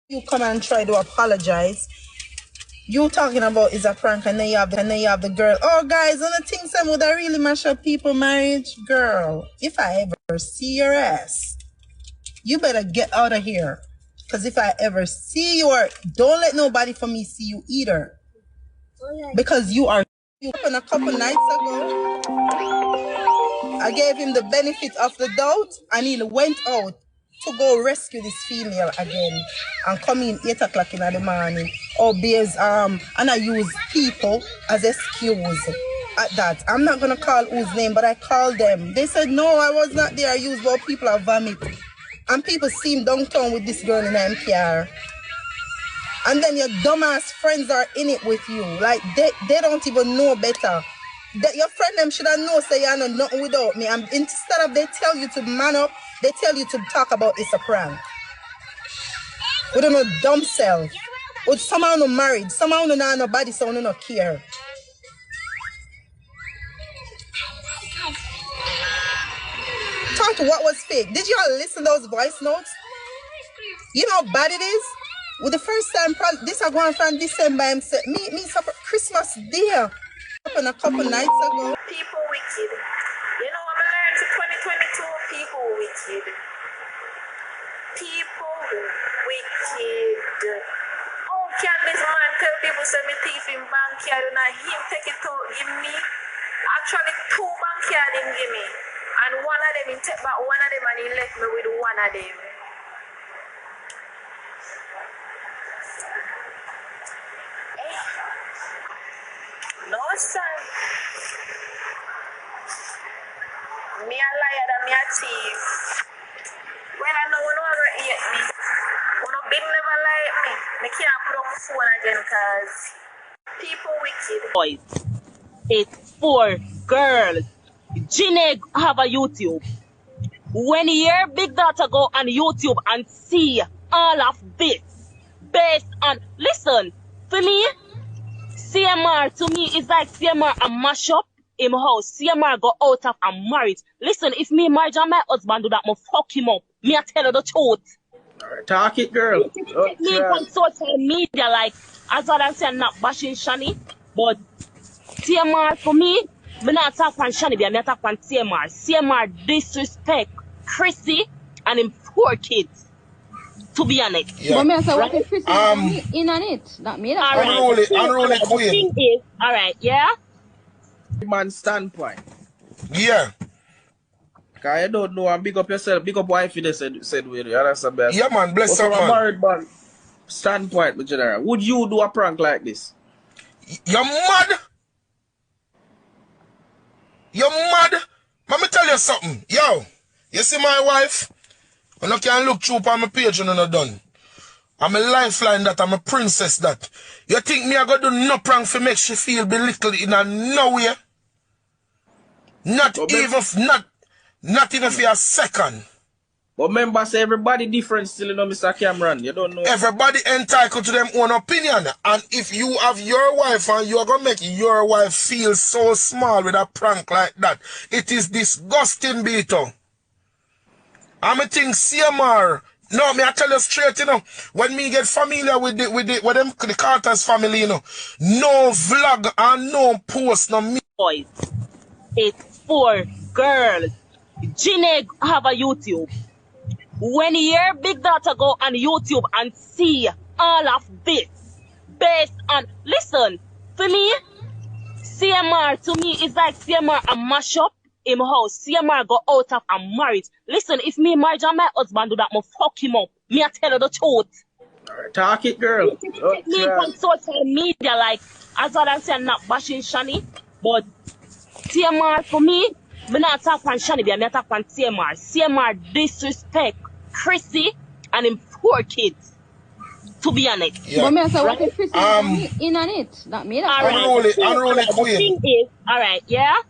You come and try to apologize. You talking about is a prank, and then you have the girl. Oh, guys, on the things that would I really mash up people marriage, girl. If I ever see your ass, you better get out of here. Cause if I ever see you, or don't let nobody from me see you either. Because you are. And a couple nights ago, I gave him the benefit of the doubt, and he went out to go rescue this female again and come in 8 o'clock in the morning. Oh, bears, and I use people as excuse at that. I'm not gonna call whose name, but I called them. They said no, I was not there. I used about people are vomit. And people see him downtown with this girl in MPR. And then your dumbass friends are in it with you. Like they don't even know better. That your friend them should have known say you know nothing without me. And instead of they tell you to man up, they tell you to talk about it's a prank. We don't know dumb self. With somehow no married, somehow no know nobody, so no care. Talk to what was fake. Did you all listen to those voice notes? You know how bad it is? With the first time, this are going from December, I'm saying, me Christmas Day. Happened a couple nights ago. People wicked. You know what I learned in 2022? People wicked. People wicked. Oh, can this man tell people say me thief in backyard and him take it out give me? Actually 2 backyard him give me. And one of them he take back one of them and he left me with one of them. No, son. Me a liar and me a thief. Well, I know when you ever hate me. When you big never like me. Me can't put on my phone again because people wicked. Boys, it's 4 girls. Shanney have a YouTube. When your big daughter go on YouTube and see all of this based on, listen, for me, CMR to me is like CMR a mash up in my house. CMR go out of and married. Listen, if me marriage and my husband do that, me fuck him up. Me I tell you the truth. Alright, talk it, girl. Me on social media, like, as what I'm saying, not bashing Shanney, but CMR for me not talk on Shanney, me talk on CMR. CMR disrespect Chrissy and him 4 kids. To be honest. Yeah. But me say what if Chrissy in on it? Not me. Unruly queen. Alright, yeah? Man standpoint. Yeah. Cause you don't know and big up yourself, big up wife you said with you. Understand best? Yeah, man, bless but up, from a man. married man standpoint, my general, would you do a prank like this? You're mad? You're mad? Let me tell you something. Yo, you see my wife? When I can look through on my page and I'm not done. I'm a lifeline that, I'm a princess that. You think me I gonna do no prank for make she feel belittled in a no way? Not even for a second. But remember, say everybody different still, you know, Mr. Cameron. You don't know. Everybody entitled to their own opinion. And if you have your wife and you're going to make your wife feel so small with a prank like that, it is disgusting, Beto. I'm a thing, CMR. No, me I tell you straight, you know, when me get familiar with the Carter's family, you know, no vlog and no post, no me. Boys, it's 4 girls. Shanney have a YouTube. When your big daughter go on YouTube and see all of this based on, listen, for me, CMR to me is like CMR a mash up in my house. CMR go out of and married. Listen, if me marriage and my husband do that, me fuck him up. Me I tell you the truth. Alright, talk it, girl. Me on social media, like, as what I'm saying, not bashing Shanney, but CMR for me not talk on Shanney, me talk on CMR. CMR disrespect Chrissy and him 4 kids. To be honest. Yeah. But me say what if Chrissy in on it? Not me. Unruly queen. Alright, yeah?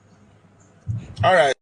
Alright.